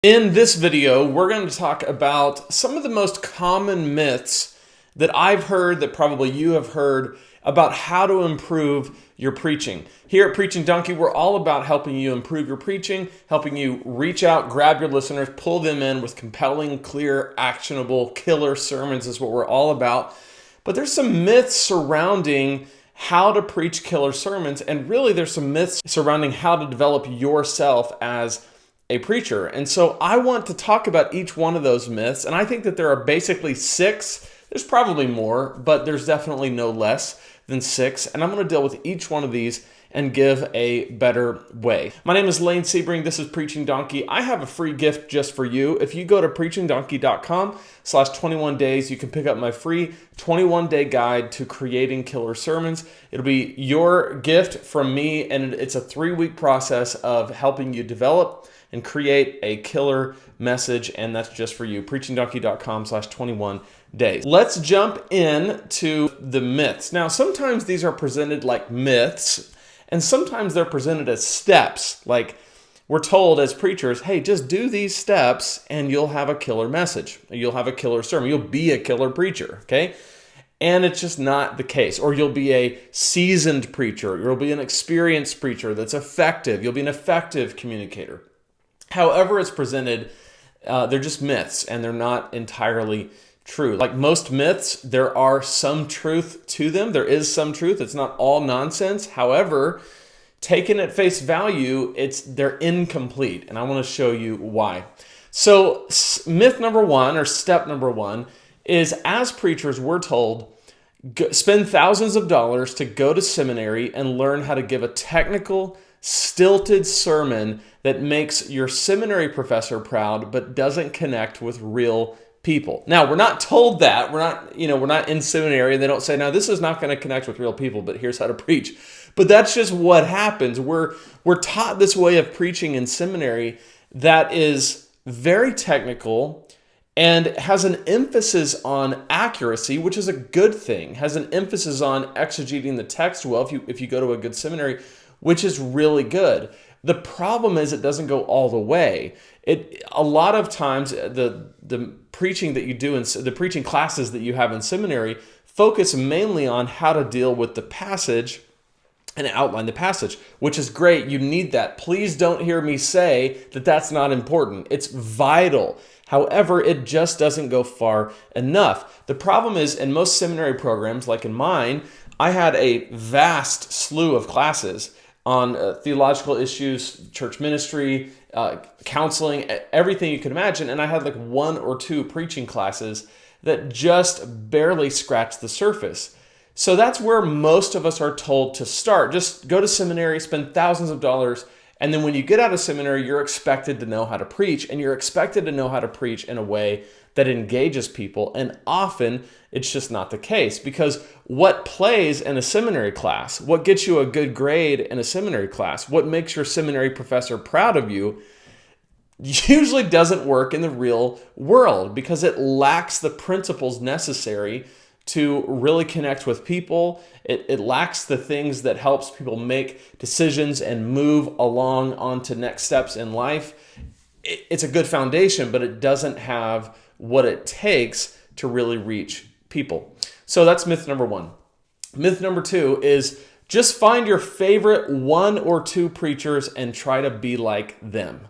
In this video, we're going to talk about some of the most common myths that I've heard, that probably you have heard, about how to improve your preaching. Here at Preaching Donkey, we're all about helping you improve your preaching, helping you reach out, grab your listeners, pull them in with compelling, clear, actionable, killer sermons is what we're all about. But there's some myths surrounding how to preach killer sermons, and really there's some myths surrounding how to develop yourself as a preacher. And so I want to talk about each one of those myths, and I think that there are basically 6. There's probably more, but there's definitely no less than 6, and I'm going to deal with each one of these and give a better way. My name is Lane Sebring. This is Preaching Donkey. I have a free gift just for you. If you go to preachingdonkey.com/21 days, you can pick up my free 21-day guide to creating killer sermons. It'll be your gift from me, and it's a 3-week process of helping you develop and create a killer message, and that's just for you. preachingdonkey.com/21 days. Let's jump into the myths. Now, sometimes these are presented like myths, and sometimes they're presented as steps. Like we're told as preachers, hey, just do these steps and you'll have a killer message. You'll have a killer sermon. You'll be a killer preacher, okay? And it's just not the case. Or you'll be a seasoned preacher. You'll be an experienced preacher that's effective. You'll be an effective communicator. However it's presented, they're just myths, and they're not entirely true. Like most myths, there are some truth to them. There is some truth. It's not all nonsense. However, taken at face value, they're incomplete, and I want to show you why. So myth number 1, or step number 1, is as preachers, we're told, spend thousands of dollars to go to seminary and learn how to give a technical, stilted sermon that makes your seminary professor proud but doesn't connect with real people. Now, we're not told that. We're not in seminary. They don't say, now this is not going to connect with real people, but here's how to preach. But that's just what happens. We're taught this way of preaching in seminary that is very technical and has an emphasis on accuracy, which is a good thing, has an emphasis on exegeting the text well if you go to a good seminary, which is really good. The problem is it doesn't go all the way. A lot of times the preaching that you do in the preaching classes that you have in seminary focus mainly on how to deal with the passage and outline the passage, which is great. You need that. Please don't hear me say that that's not important. It's vital. However, it just doesn't go far enough. The problem is in most seminary programs, like in mine, I had a vast slew of classes on theological issues, church ministry, counseling, everything you can imagine. And I had like 1 or 2 preaching classes that just barely scratched the surface. So that's where most of us are told to start. Just go to seminary, spend thousands of dollars, and then when you get out of seminary, you're expected to know how to preach, and you're expected to know how to preach in a way that engages people. And often it's just not the case, because what plays in a seminary class, what gets you a good grade in a seminary class, what makes your seminary professor proud of you, usually doesn't work in the real world because it lacks the principles necessary to really connect with people. It lacks the things that helps people make decisions and move along onto next steps in life. It's a good foundation, but it doesn't have what it takes to really reach people. So that's myth number 1. Myth number 2 is just find your favorite 1 or 2 preachers and try to be like them.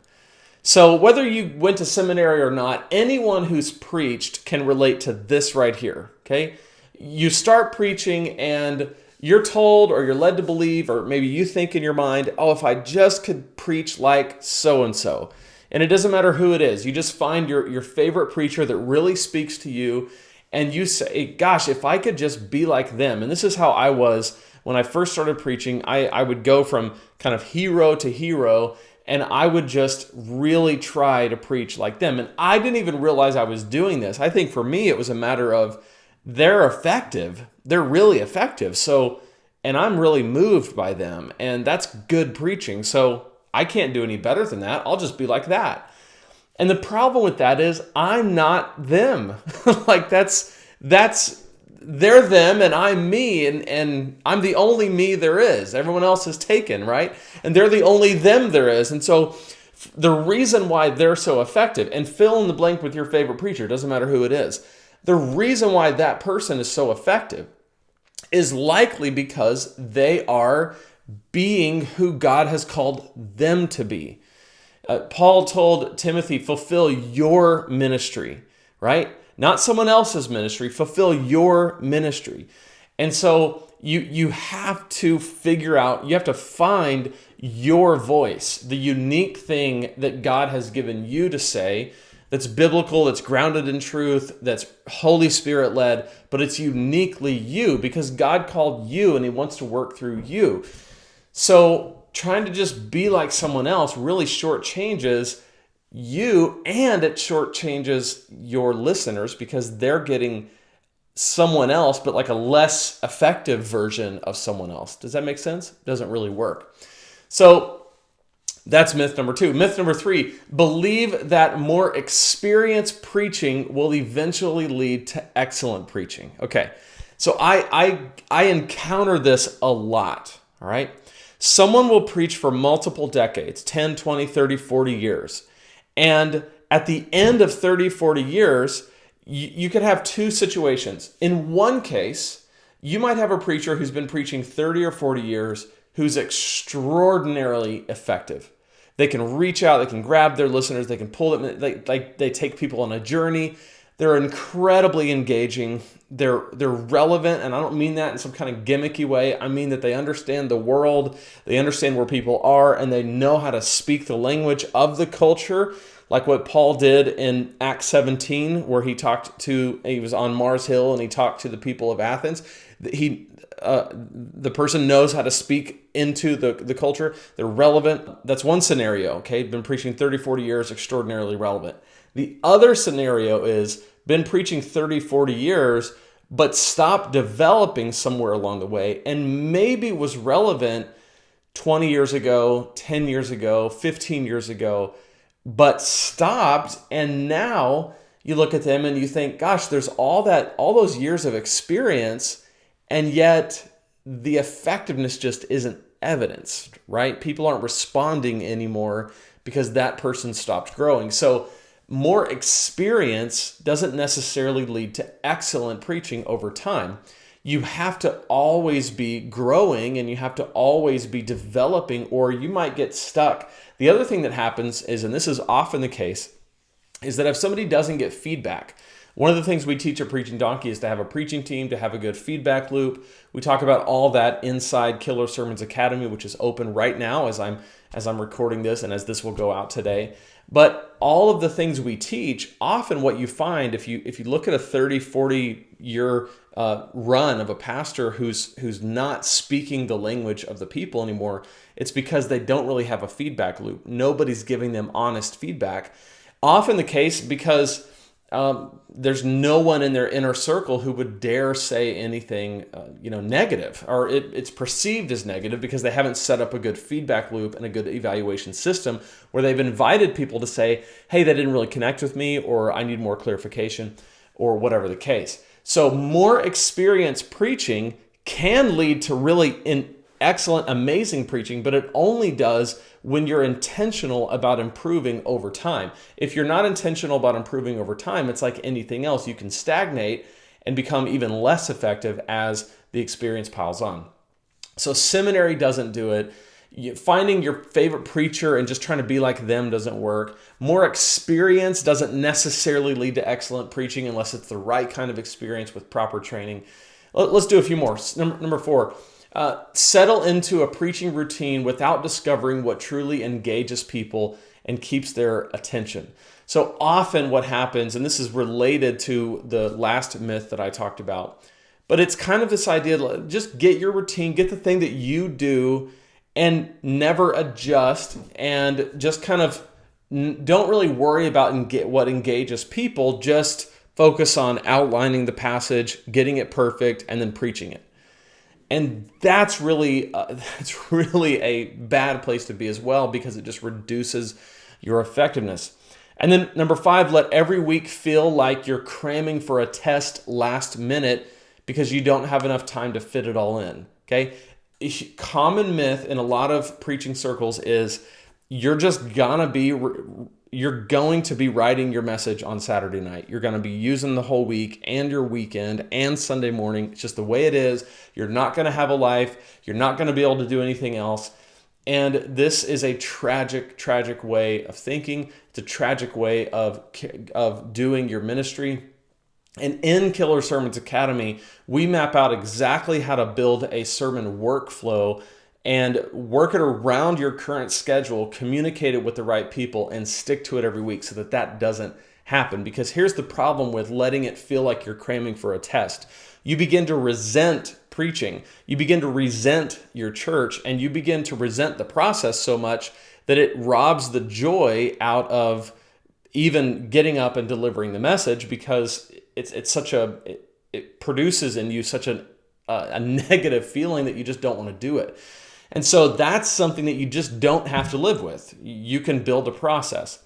So whether you went to seminary or not, anyone who's preached can relate to this right here, okay? You start preaching and you're told, or you're led to believe, or maybe you think in your mind, oh, if I just could preach like so-and-so. And it doesn't matter who it is. You just find your favorite preacher that really speaks to you, and you say, gosh, if I could just be like them. And this is how I was when I first started preaching. I would go from kind of hero to hero, and I would just really try to preach like them. And I didn't even realize I was doing this. I think for me, it was a matter of they're effective. They're really effective. So, and I'm really moved by them, and that's good preaching. So I can't do any better than that. I'll just be like that. And the problem with that is I'm not them. Like they're them and I'm me, and I'm the only me there is. Everyone else is taken, right? And they're the only them there is. And so The reason why they're so effective, and fill in the blank with your favorite preacher, doesn't matter who it is. The reason why that person is so effective is likely because they are being who God has called them to be. Paul told Timothy, fulfill your ministry, right? Not someone else's ministry, fulfill your ministry. And so you have to figure out, you have to find your voice, the unique thing that God has given you to say, that's biblical, that's grounded in truth, that's Holy Spirit led, but it's uniquely you because God called you and he wants to work through you. So trying to just be like someone else really shortchanges you, and it shortchanges your listeners because they're getting someone else, but like a less effective version of someone else. Does that make sense? It doesn't really work. So that's myth number 2. Myth number 3, believe that more experienced preaching will eventually lead to excellent preaching. Okay, so I encounter this a lot, all right? Someone will preach for multiple decades, 10, 20, 30, 40 years. And at the end of 30, 40 years, you could have two situations. In one case, you might have a preacher who's been preaching 30 or 40 years who's extraordinarily effective. They can reach out, they can grab their listeners, they can pull them, they take people on a journey. They're incredibly engaging. They're relevant, and I don't mean that in some kind of gimmicky way. I mean that they understand the world, they understand where people are, and they know how to speak the language of the culture, like what Paul did in Acts 17, where he was on Mars Hill and he talked to the people of Athens. The person knows how to speak into the culture. They're relevant. That's one scenario, okay? Been preaching 30, 40 years, extraordinarily relevant. The other scenario is been preaching 30, 40 years, but stopped developing somewhere along the way and maybe was relevant 20 years ago, 10 years ago, 15 years ago, but stopped. And now you look at them and you think, gosh, there's all those years of experience, and yet the effectiveness just isn't evidenced, right? People aren't responding anymore because that person stopped growing. So more experience doesn't necessarily lead to excellent preaching over time. You have to always be growing and you have to always be developing, or you might get stuck. The other thing that happens is, and this is often the case, is that if somebody doesn't get feedback, one of the things we teach at Preaching Donkey is to have a preaching team, to have a good feedback loop. We talk about all that inside Killer Sermons Academy, which is open right now as I'm recording this and as this will go out today. But all of the things we teach, often what you find, if you look at a 30, 40 year run of a pastor who's not speaking the language of the people anymore, it's because they don't really have a feedback loop. Nobody's giving them honest feedback. Often the case because there's no one in their inner circle who would dare say anything, negative, or it's perceived as negative because they haven't set up a good feedback loop and a good evaluation system where they've invited people to say, hey, they didn't really connect with me, or I need more clarification, or whatever the case. So more experienced preaching can lead to really excellent, amazing preaching, but it only does when you're intentional about improving over time. If you're not intentional about improving over time, it's like anything else. You can stagnate and become even less effective as the experience piles on. So seminary doesn't do it. Finding your favorite preacher and just trying to be like them doesn't work. More experience doesn't necessarily lead to excellent preaching unless it's the right kind of experience with proper training. Let's do a few more. Number 4. Settle into a preaching routine without discovering what truly engages people and keeps their attention. So often what happens, and this is related to the last myth that I talked about, but it's kind of this idea, just get your routine, get the thing that you do and never adjust, and just kind of don't really worry about what engages people. Just focus on outlining the passage, getting it perfect, and then preaching it. And that's really a bad place to be as well, because it just reduces your effectiveness. And then number 5, let every week feel like you're cramming for a test last minute because you don't have enough time to fit it all in. Okay? A common myth in a lot of preaching circles is you're just gonna be you're going to be writing your message on Saturday night. You're going to be using the whole week and your weekend and Sunday morning. It's just the way it is. You're not going to have a life. You're not going to be able to do anything else. And this is a tragic, tragic way of thinking. It's a tragic way of doing your ministry. And in Killer Sermons Academy, we map out exactly how to build a sermon workflow and work it around your current schedule, communicate it with the right people, and stick to it every week so that that doesn't happen. Because here's the problem with letting it feel like you're cramming for a test. You begin to resent preaching. You begin to resent your church, and you begin to resent the process so much that it robs the joy out of even getting up and delivering the message, because it produces in you such a negative feeling that you just don't want to do it. And so that's something that you just don't have to live with. You can build a process.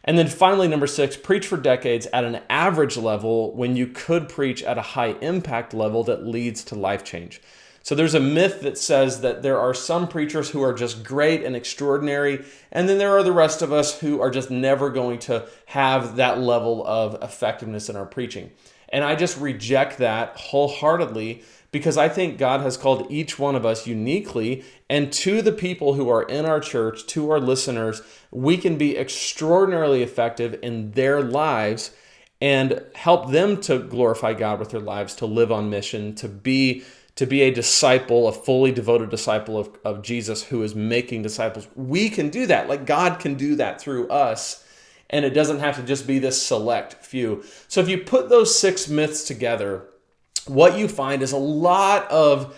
And then finally, number 6, preach for decades at an average level when you could preach at a high impact level that leads to life change. So there's a myth that says that there are some preachers who are just great and extraordinary, and then there are the rest of us who are just never going to have that level of effectiveness in our preaching. And I just reject that wholeheartedly, because I think God has called each one of us uniquely, and to the people who are in our church, to our listeners, we can be extraordinarily effective in their lives and help them to glorify God with their lives, to live on mission, to be a disciple, a fully devoted disciple of Jesus who is making disciples. We can do that. Like, God can do that through us, and it doesn't have to just be this select few. So if you put those 6 myths together, what you find is a lot of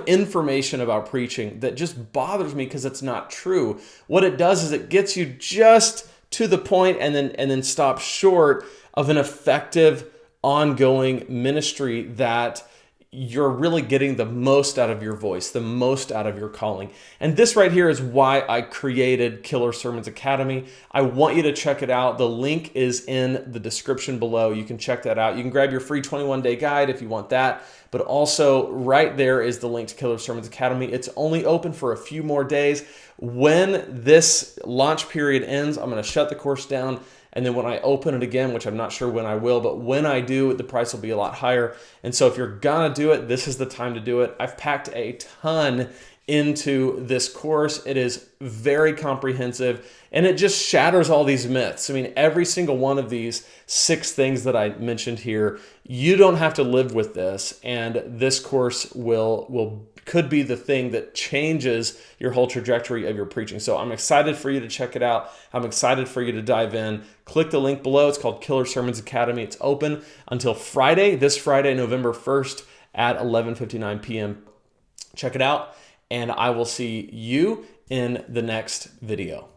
information about preaching that just bothers me because it's not true. What it does is it gets you just to the point and then stops short of an effective, ongoing ministry that you're really getting the most out of your voice, the most out of your calling. And this right here is why I created Killer Sermons Academy. I want you to check it out. The link is in the description below. You can check that out. You can grab your free 21-day guide if you want that. But also right there is the link to Killer Sermons Academy. It's only open for a few more days. When this launch period ends, I'm going to shut the course down. And then when I open it again, which I'm not sure when I will, but when I do, the price will be a lot higher. And so if you're gonna do it, this is the time to do it. I've packed a ton into this course. It is very comprehensive, and it just shatters all these myths. I mean, every single one of these 6 things that I mentioned here, you don't have to live with this, and this course could be the thing that changes your whole trajectory of your preaching. So I'm excited for you to check it out. I'm excited for you to dive in. Click the link below. It's called Killer Sermons Academy. It's open until Friday, this Friday, November 1st at 11:59 p.m. Check it out, and I will see you in the next video.